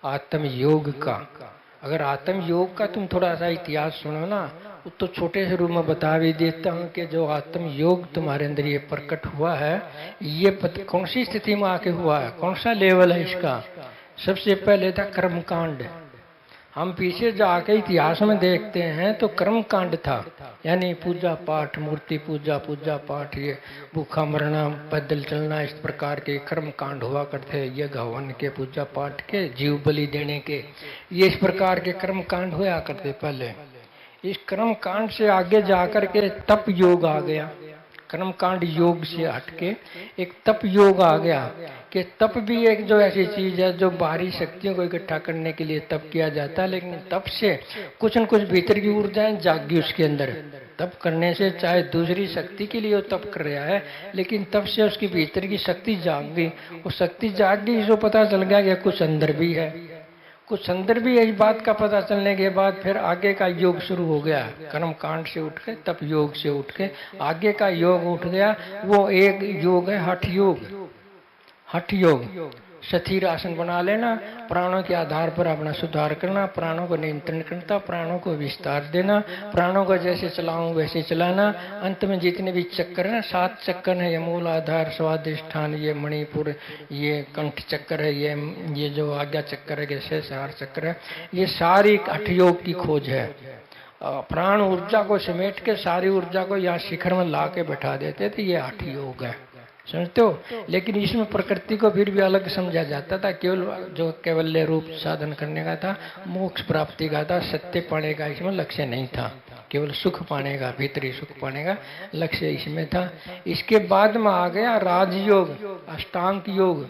आत्म योग का। अगर आत्म योग का तुम थोड़ा सा इतिहास सुनो ना, तो छोटे से रूप में बता भी देता हूँ कि जो आत्म योग तुम्हारे अंदर ये प्रकट हुआ है, ये कौन सी स्थिति में आके हुआ है, कौन सा लेवल है इसका। सबसे पहले था कर्मकांड। हम पीछे जाके इतिहास में देखते हैं तो कर्म कांड था, यानी पूजा पाठ, मूर्ति पूजा, पूजा पाठ, ये भूखा मरना, पैदल चलना, इस प्रकार के कर्म कांड हुआ करते। ये हवन के, पूजा पाठ के, जीव बलि देने के, ये इस प्रकार के कर्म कांड हुआ करते पहले। इस कर्म कांड से आगे जाकर के तप योग आ गया। कर्म कांड योग से हटके एक तप योग आ गया, कि तप भी एक जो ऐसी चीज है जो बाहरी शक्तियों को इकट्ठा करने के लिए तप किया जाता है, लेकिन तप से कुछ न कुछ भीतर की ऊर्जाएं जागी उसके अंदर। तप करने से चाहे दूसरी शक्ति के लिए वो तप कर रहा है, लेकिन तप से उसकी भीतर की शक्ति जाग गई। वो शक्ति जाग गई, जो पता चल गया कि कुछ अंदर भी है, कुछ अंदर भी। इस बात का पता चलने के बाद फिर आगे का योग शुरू हो गया। कर्म कांड से उठ के, तप योग से उठ के आगे का योग उठ गया। वो एक योग है हठ योग। हठ योग, स्थिर आसन बना लेना, प्राणों के आधार पर अपना सुधार करना, प्राणों को नियंत्रण करता, प्राणों को विस्तार देना, प्राणों को जैसे चलाऊं वैसे चलाना। अंत में जितने भी चक्कर हैं, 7 चक्कर है, ये मूल आधार, स्वादिष्ठान, ये मणिपुर, ये कंठ चक्कर है, ये जो आज्ञा चक्कर है, ये सहस्रार चक्कर है, ये सारी हठ योग की खोज है। प्राण ऊर्जा को समेट के सारी ऊर्जा को यहाँ शिखर में ला के बैठा देते थे, ये हठ योग है, समझते हो। लेकिन इसमें प्रकृति को फिर भी अलग समझा जाता था। केवल जो केवल्य रूप साधन करने का था, मोक्ष प्राप्ति का था, सत्य पाने का इसमें लक्ष्य नहीं था। केवल सुख पाने का, भीतरी सुख पाने का लक्ष्य इसमें था। इसके बाद में आ गया राजयोग, अष्टांग योग।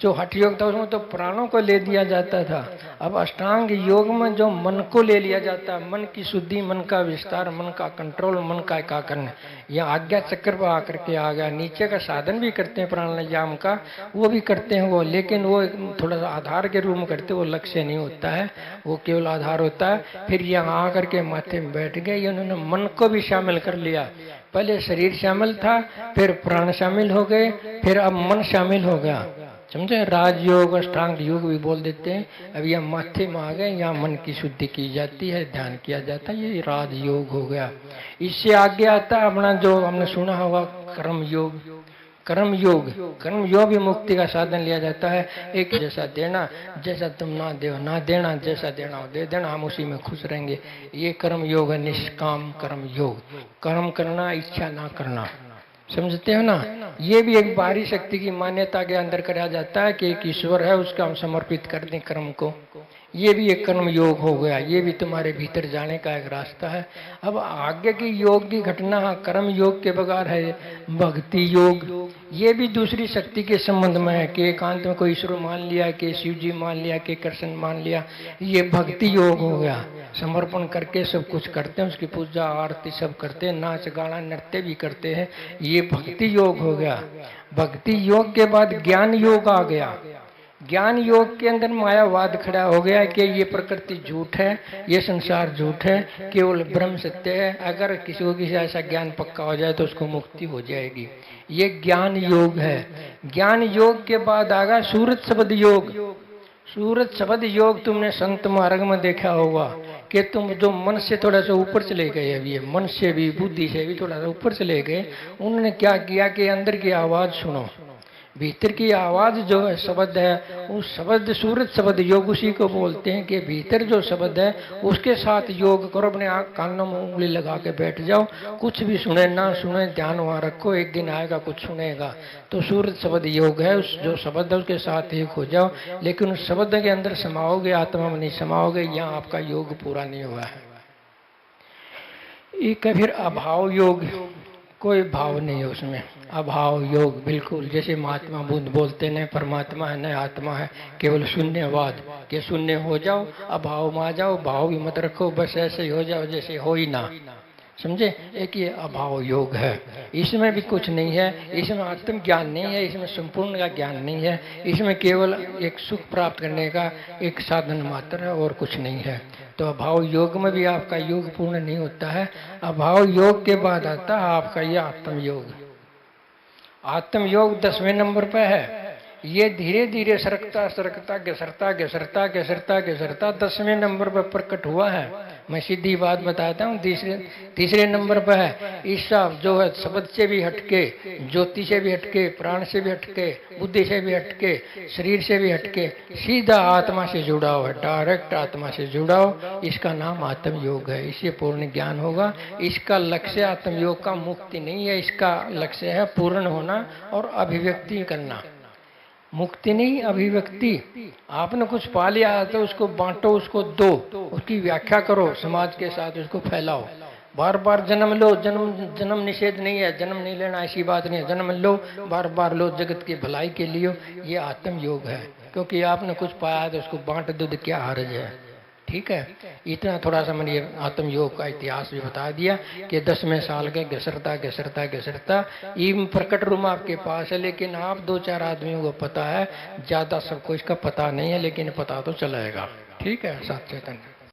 जो हठ योग था उसमें तो प्राणों को ले दिया जाता था। अब अष्टांग योग में जो मन को ले लिया जाता है, मन की शुद्धि, मन का विस्तार, मन का कंट्रोल, मन का एकाकरण, यह आज्ञा चक्र पर आकर के आ गया। नीचे का साधन भी करते हैं प्राणायाम का, वो भी करते हैं वो, लेकिन वो थोड़ा सा आधार के रूप में करते, वो लक्ष्य नहीं होता है, वो केवल आधार होता है। फिर यहाँ आकर के माथे में बैठ गए, उन्होंने मन को भी शामिल कर लिया। पहले शरीर शामिल था, फिर प्राण शामिल हो गए, फिर अब मन शामिल हो गया, समझे। राजयोग, अष्टांग योग भी बोल देते हैं। अब यह माथे में आ गए, यहाँ मन की शुद्धि की जाती है, ध्यान किया जाता है, ये राजयोग हो गया। इससे आगे आता है अपना जो हमने सुना होगा कर्म योग। कर्म योग, कर्म योग भी मुक्ति का साधन लिया जाता है। एक जैसा देना, जैसा तुम ना दो ना देना, जैसा देना हो दे देना, हम उसी में खुश रहेंगे, ये कर्म योग है। निष्काम कर्म योग, कर्म करना, इच्छा ना करना, समझते हो ना। ये भी एक बाहरी शक्ति की मान्यता के अंदर करा जाता है कि एक ईश्वर है, उसका हम समर्पित कर दें कर्म को। ये भी एक कर्म योग हो गया, ये भी तुम्हारे भीतर जाने का एक रास्ता है। अब आगे की योग की घटना कर्म योग के बगैर है भक्ति योग। ये भी दूसरी शक्ति के संबंध में है कि एकांत में कोई ईश्वर मान लिया, कि शिव जी मान लिया, कि कृष्ण मान लिया, ये भक्ति योग हो गया। समर्पण करके सब कुछ करते हैं, उसकी पूजा आरती सब करते हैं, नाच गाना नृत्य भी करते हैं, ये भक्ति योग हो गया। भक्ति योग के बाद ज्ञान योग आ गया। ज्ञान योग के अंदर मायावाद खड़ा हो गया कि ये प्रकृति झूठ है, ये संसार झूठ है, केवल ब्रह्म सत्य है। अगर किसी को किसी ऐसा ज्ञान पक्का हो जाए तो उसको मुक्ति हो जाएगी, ये ज्ञान योग है। ज्ञान योग के बाद आ गया सूरत शब्द योग। सूरत शब्द योग तुमने संत मार्ग में देखा होगा कि तुम जो मन से थोड़ा सा ऊपर चले गए, अभी ये मन से भी, बुद्धि से भी थोड़ा सा ऊपर चले गए, उन्होंने क्या किया कि अंदर की आवाज सुनो, भीतर की आवाज जो है शब्द है, उस शब्द सूरत शब्द योग उसी को बोलते हैं कि भीतर जो शब्द है उसके साथ योग करो। अपने आँख कानों में उंगली लगा के बैठ जाओ, कुछ भी सुने ना सुने ध्यान वहां रखो, एक दिन आएगा कुछ सुनेगा। तो सूरत शब्द योग है, उस जो शब्द है उसके साथ एक हो जाओ, लेकिन उस शब्द के अंदर समाओगे, आत्मा में नहीं समाओगे, यहाँ आपका योग पूरा नहीं हुआ है। एक है फिर अभाव योग, कोई भाव नहीं है उसमें, अभाव योग बिल्कुल। जैसे महात्मा बुद्ध बोलते न परमात्मा है न आत्मा है, केवल शून्यवाद, के शून्य हो जाओ, अभाव में आ जाओ, भाव भी मत रखो, बस ऐसे ही हो जाओ जैसे हो ही ना, समझे। एक ये अभाव योग है, इसमें भी कुछ नहीं है, इसमें आत्म ज्ञान नहीं है, इसमें संपूर्ण का ज्ञान नहीं है, इसमें केवल एक सुख प्राप्त करने का एक साधन मात्र है और कुछ नहीं है। तो अभाव योग में भी आपका योग पूर्ण नहीं होता है। अभाव योग के बाद आता है आपका यह आत्म योग। आत्म योग 10वें नंबर पर है। ये धीरे धीरे सरकता सरकता घसरता घसरता घसरता घसरता 10वें नंबर पर प्रकट हुआ है। मैं सीधी बात बताता हूँ, तीसरे नंबर पर है ईसा, जो है शब्द से भी हटके, ज्योति से भी हटके, प्राण से भी हटके, बुद्धि से भी हटके, शरीर से भी हटके, सीधा आत्मा से जुड़ा हुआ है, डायरेक्ट आत्मा से जुड़ा हो। इसका नाम आत्म योग है। इससे पूर्ण ज्ञान होगा। इसका लक्ष्य आत्म योग का मुक्ति नहीं है, इसका लक्ष्य है पूर्ण होना और अभिव्यक्ति करना। मुक्ति नहीं, अभिव्यक्ति। आपने कुछ पा लिया है तो उसको बांटो, उसको दो, उसकी व्याख्या करो, समाज के साथ उसको फैलाओ। बार बार जन्म लो, जन्म निषेध नहीं है, जन्म नहीं लेना ऐसी बात नहीं है, जन्म लो, बार बार लो, जगत की भलाई के लिए। ये आत्म योग है, क्योंकि आपने कुछ पाया है तो उसको बांट दो, तो क्या हर्ज है। ठीक है, इतना थोड़ा सा मैंने आत्म योग का इतिहास भी बता दिया कि 10वें साल के घसरता घसरता घसरता ये प्रकट रूम आपके पास है, लेकिन आप 2-4 आदमियों को पता है, ज्यादा सबको इसका पता नहीं है, लेकिन पता तो चलेगा। ठीक है, साथ चैतन्य।